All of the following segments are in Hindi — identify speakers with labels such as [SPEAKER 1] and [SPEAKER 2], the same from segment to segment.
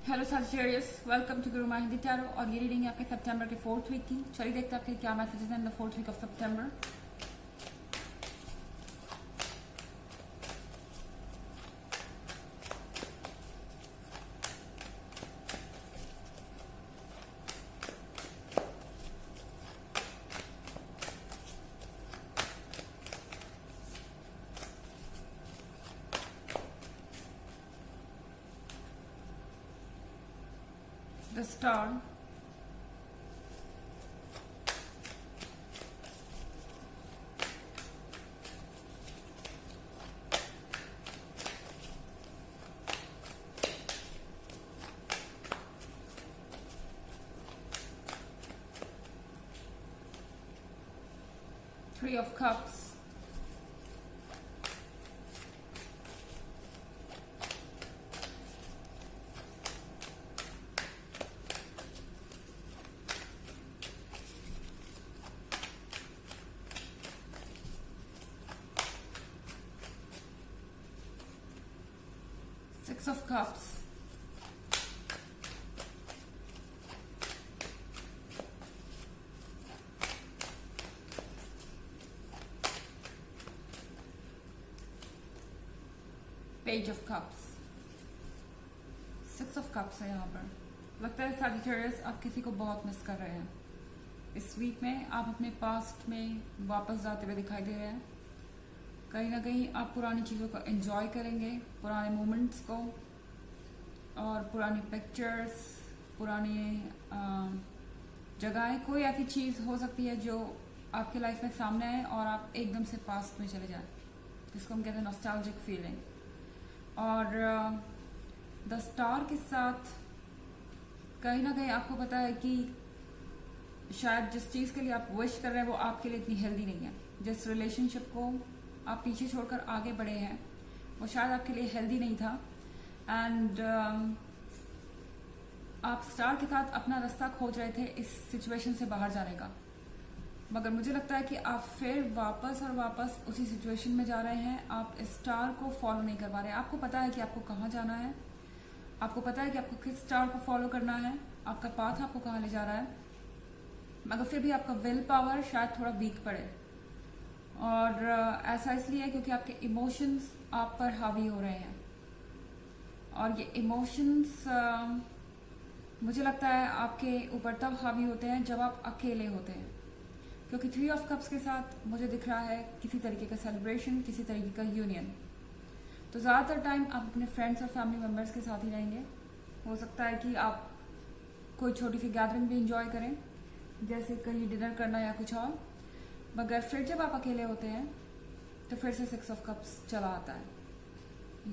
[SPEAKER 1] Hello Sagittarius, welcome to Guru Hindi tarot. और ये रीडिंग है आपके सितंबर के 4th वीक की। चलिए देखते हैं आपके क्या मैसेजेस हैं in the 4th week of September. The star, three of cups, six of cups, page of cups. Six of cups है यहाँ पर। लगता है Sagittarius आप किसी को बहुत मिस कर रहे हैं। इस वीक में आप अपने पास्ट में वापस जाते हुए दिखाई दे रहे हैं। कहीं ना कहीं आप पुरानी चीज़ों को एंजॉय करेंगे, पुराने मोमेंट्स को, और पुरानी पिक्चर्स, पुरानी जगहें। कोई ऐसी चीज़ हो सकती है जो आपके लाइफ में सामने आए और आप एकदम से पास्ट में चले जाएं, जिसको हम कहते हैं नॉस्टैल्जिक फीलिंग। और द स्टार के साथ कहीं ना कहीं आपको पता है कि शायद जिस चीज़ के लिए आप विश कर रहे हैं वो आपके लिए इतनी हेल्दी नहीं है। जिस रिलेशनशिप को आप पीछे छोड़कर आगे बढ़े हैं वो शायद आपके लिए हेल्दी नहीं था। एंड आप स्टार के साथ अपना रास्ता खोज रहे थे इस सिचुएशन से बाहर जाने का, मगर मुझे लगता है कि आप फिर वापस और वापस उसी सिचुएशन में जा रहे हैं। आप स्टार को फॉलो नहीं कर पा रहे हैं। आपको पता है कि आपको कहाँ जाना है, आपको पता है कि आपको किस स्टार को फॉलो करना है, आपका पाथ आपको कहाँ ले जा रहा है, मगर फिर भी आपका विल पावर शायद थोड़ा वीक पड़े। और ऐसा इसलिए है क्योंकि आपके इमोशंस आप पर हावी हो रहे हैं। और ये इमोशंस मुझे लगता है आपके ऊपर तब हावी होते हैं जब आप अकेले होते हैं, क्योंकि थ्री ऑफ कप्स के साथ मुझे दिख रहा है किसी तरीके का सेलिब्रेशन, किसी तरीके का यूनियन। तो ज़्यादातर टाइम आप अपने फ्रेंड्स और फैमिली मेम्बर्स के साथ ही रहेंगे। हो सकता है कि आप कोई छोटी सी गैदरिंग भी इंजॉय करें, जैसे कहीं डिनर करना या कुछ और। मगर फिर जब आप अकेले होते हैं तो फिर से सिक्स ऑफ कप्स चला आता है।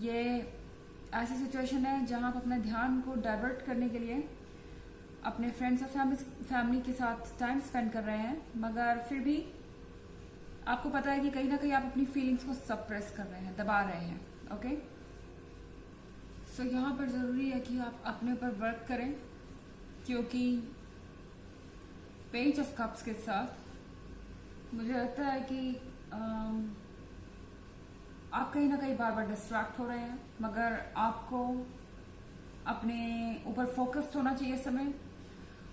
[SPEAKER 1] ये ऐसी सिचुएशन है जहां आप अपने ध्यान को डाइवर्ट करने के लिए अपने फ्रेंड्स और फैमिली के साथ टाइम स्पेंड कर रहे हैं, मगर फिर भी आपको पता है कि कहीं ना कहीं आप अपनी फीलिंग्स को सप्रेस कर रहे हैं, दबा रहे हैं। ओके, सो यहाँ पर ज़रूरी है कि आप अपने ऊपर वर्क करें, क्योंकि पेज ऑफ कप्स के साथ मुझे लगता है कि आप कहीं ना कहीं बार बार डिस्ट्रैक्ट हो रहे हैं, मगर आपको अपने ऊपर फोकस्ड होना चाहिए इस समय।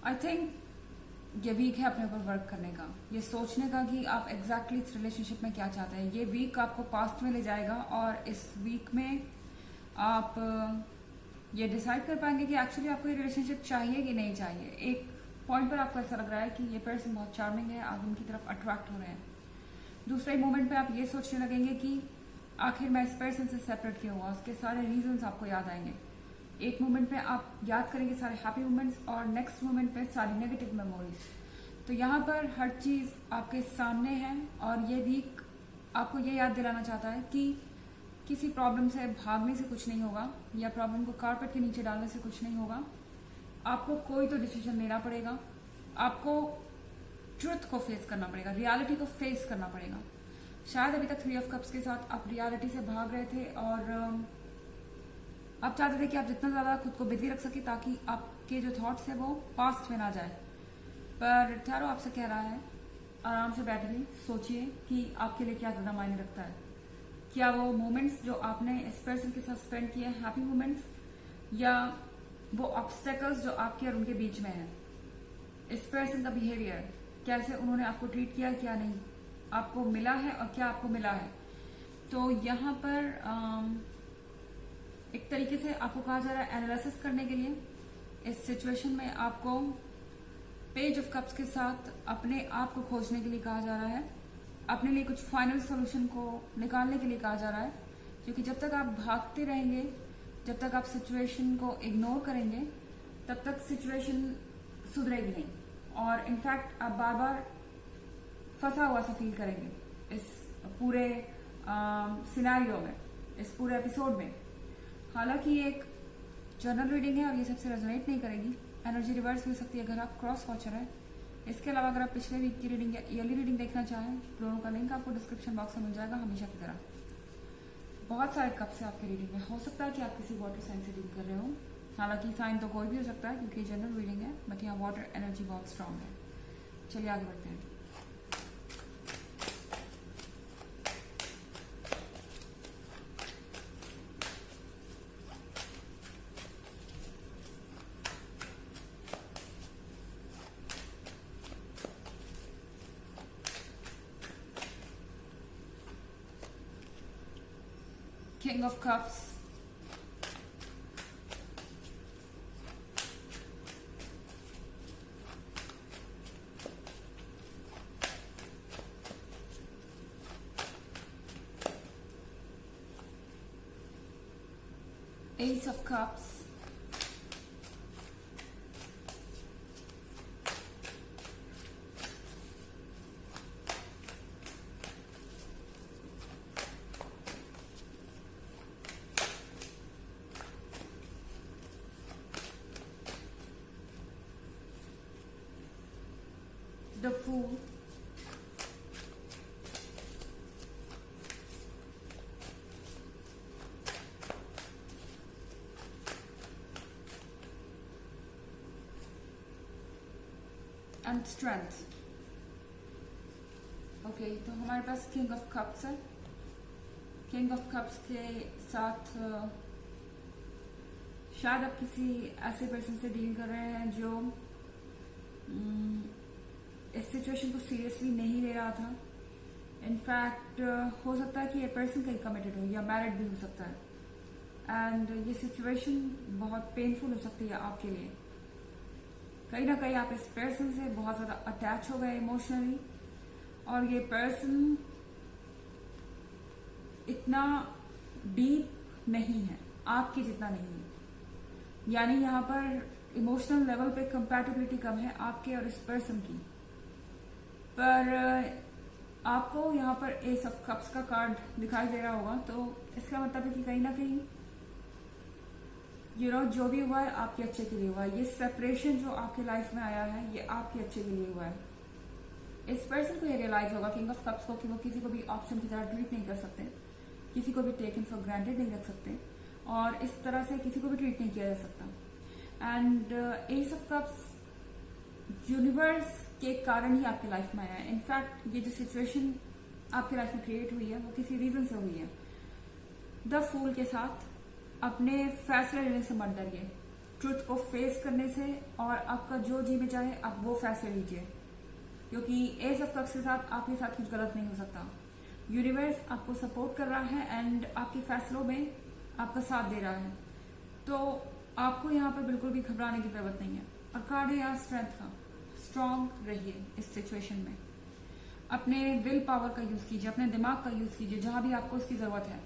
[SPEAKER 1] आई थिंक ये वीक है अपने ऊपर वर्क करने का, ये सोचने का कि आप एग्जैक्टली इस रिलेशनशिप में क्या चाहते हैं। ये वीक आपको पास्ट में ले जाएगा और इस वीक में आप ये डिसाइड कर पाएंगे कि एक्चुअली आपको ये रिलेशनशिप चाहिए कि नहीं चाहिए। एक पॉइंट पर आपको ऐसा लग रहा है कि ये पर्सन बहुत चार्मिंग है, आप उनकी तरफ अट्रैक्ट हो रहे हैं। दूसरे मोमेंट पे आप ये सोचने लगेंगे कि आखिर मैं इस पर्सन से सेपरेट क्यों हुआ, उसके सारे रीजंस आपको याद आएंगे। एक मोमेंट पे आप याद करेंगे सारे हैप्पी मोमेंट्स और नेक्स्ट मोमेंट पे सारी नेगेटिव मेमोरीज। तो यहाँ पर हर चीज़ आपके सामने है और ये वीक आपको ये याद दिलाना चाहता है कि किसी प्रॉब्लम से भागने से कुछ नहीं होगा, या प्रॉब्लम को कारपेट के नीचे डालने से कुछ नहीं होगा। आपको कोई तो डिसीजन लेना पड़ेगा, आपको ट्रुथ को फेस करना पड़ेगा, रियलिटी को फेस करना पड़ेगा। शायद अभी तक थ्री ऑफ कप्स के साथ आप रियलिटी से भाग रहे थे और आप चाहते थे कि आप जितना ज़्यादा खुद को बिजी रख सके ताकि आपके जो थॉट्स है वो पास्ट में ना जाए। पर टैरो आपसे कह रहा है आराम से बैठिए, सोचिए कि आपके लिए क्या ज़्यादा मायने रखता है। क्या वो मोमेंट्स जो आपने इस पर्सन के साथ स्पेंड किए हैं हैप्पी मोमेंट्स, या वो ऑब्स्टेकल्स जो आपके और उनके बीच में है, इस पर्सन का बिहेवियर, कैसे उन्होंने आपको ट्रीट किया, क्या नहीं आपको मिला है और क्या आपको मिला है। तो यहाँ पर एक तरीके से आपको कहा जा रहा है एनालिसिस करने के लिए। इस सिचुएशन में आपको पेज ऑफ कप्स के साथ अपने आप को खोजने के लिए कहा जा रहा है, अपने लिए कुछ फाइनल सॉल्यूशन को निकालने के लिए कहा जा रहा है, क्योंकि जब तक आप भागते रहेंगे, जब तक आप सिचुएशन को इग्नोर करेंगे, तब तक सिचुएशन सुधरेगी नहीं और इनफैक्ट आप बार बार फंसा हुआ सा फील करेंगे इस पूरे सिनेरियो में, इस पूरे एपिसोड में। हालांकि ये एक जर्नल रीडिंग है और ये सबसे रेजोनेट नहीं करेगी, एनर्जी रिवर्स भी हो सकती है अगर आप क्रॉस वॉचर हैं। इसके अलावा अगर आप पिछले वीक की रीडिंग या ईयरली रीडिंग देखना चाहें, दोनों का लिंक आपको डिस्क्रिप्शन बॉक्स में मिल जाएगा हमेशा की तरह। बहुत सारे कप्स है आपके रीडिंग में, हो सकता है कि आप किसी वाटर साइन से डील कर रहे हो, हालांकि साइन तो कोई भी हो सकता है क्योंकि जनरल रीडिंग है, बट यहाँ वाटर एनर्जी बहुत स्ट्रांग है। चलिए आगे बढ़ते हैं। King of Cups, Ace of Cups, the Fool, and Strength। Okay, तो हमारे पास किंग ऑफ कप्स है। किंग ऑफ कप्स के साथ शायद आप किसी ऐसे पर्सन से डील कर रहे हैं जो इस सिचुएशन को सीरियसली नहीं ले रहा था। इनफैक्ट हो सकता है कि ये पर्सन कहीं कमिटेड हो या मैरिड भी हो सकता है एंड ये सिचुएशन बहुत पेनफुल हो सकती है आपके लिए। कहीं ना कहीं आप इस पर्सन से बहुत ज्यादा अटैच हो गए इमोशनली और ये पर्सन इतना डीप नहीं है, आपके जितना नहीं है, यानी यहाँ पर इमोशनल लेवल पे कंपैटिबिलिटी कम है आपके और इस पर्सन की। पर आपको यहाँ पर एस ऑफ कप्स का कार्ड दिखाई दे रहा होगा, तो इसका मतलब है कि कहीं ना कहीं जो भी हुआ है आपके अच्छे के लिए हुआ है। ये सेपरेशन जो आपके लाइफ में आया है ये आपके अच्छे के लिए हुआ है। इस पर्सन को ये रियलाइज होगा किंग ऑफ कप्स को कि वो किसी को भी ऑप्शन की तरह ट्रीट नहीं कर सकते, किसी को भी टेकन फॉर ग्रांटेड नहीं रख सकते और इस तरह से किसी को भी ट्रीट नहीं किया जा सकता। And S of cups universe के कारण ही आपकी लाइफ में आया है। इनफैक्ट ये जो सिचुएशन आपकी लाइफ में क्रिएट हुई है वो किसी रीजन से हुई है। द फूल के साथ अपने फैसले लेने से मत डरिए, ट्रुथ को फेस करने से, और आपका जो जी में चाहे आप वो फैसले लीजिए, क्योंकि एस ऑफ कप्स के साथ आपके साथ कुछ गलत नहीं हो सकता। यूनिवर्स आपको सपोर्ट कर रहा है एंड आपके फैसलों में आपका साथ दे रहा है, तो आपको यहाँ पर बिल्कुल भी घबराने की जरूरत नहीं है। और कार्ड है यहाँ स्ट्रेंथ का। स्ट्रांग रहिए इस सिचुएशन में, अपने विल पावर का यूज कीजिए, अपने दिमाग का यूज कीजिए जहां भी आपको उसकी जरूरत है।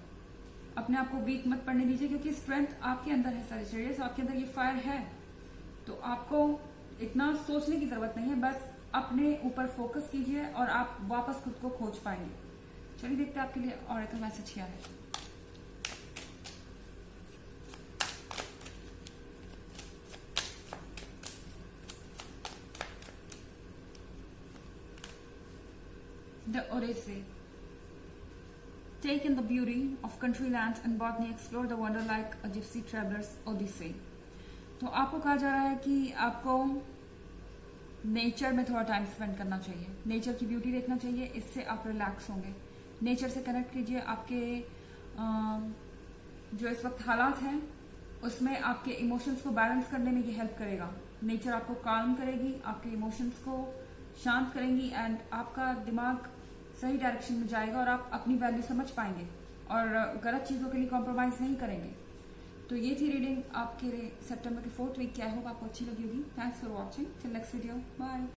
[SPEAKER 1] अपने आप को वीक मत पड़ने दीजिए, क्योंकि स्ट्रेंथ आपके अंदर है सजिटेरियस, आपके अंदर ये फायर है, तो आपको इतना सोचने की जरूरत नहीं है, बस अपने ऊपर फोकस कीजिए और आप वापस खुद को खोज पाएंगे। चलिए देखते हैं आपके लिए ऑरेकल मैसेज क्या है। The Odyssey. Take in the beauty of country lands and botany, explore the wonder like a gypsy traveler's Odyssey. तो आपको कहा जा रहा है कि आपको नेचर में थोड़ा टाइम स्पेंड करना चाहिए, नेचर की ब्यूटी देखना चाहिए, इससे आप रिलैक्स होंगे। नेचर से कनेक्ट कीजिए। आपके जो इस वक्त हालात हैं उसमें आपके इमोशंस को बैलेंस करने में ये हेल्प करेगा। नेचर आपको काम करेगी, आपके इमोशंस को शांत करेंगी एंड आपका दिमाग सही डायरेक्शन में जाएगा और आप अपनी वैल्यू समझ पाएंगे और गलत चीज़ों के लिए कॉम्प्रोमाइज़ नहीं करेंगे। तो ये थी रीडिंग आपके सितंबर के 4th वीक की। आई होप आपको अच्छी लगी होगी। Thanks for watching. Till next video, bye.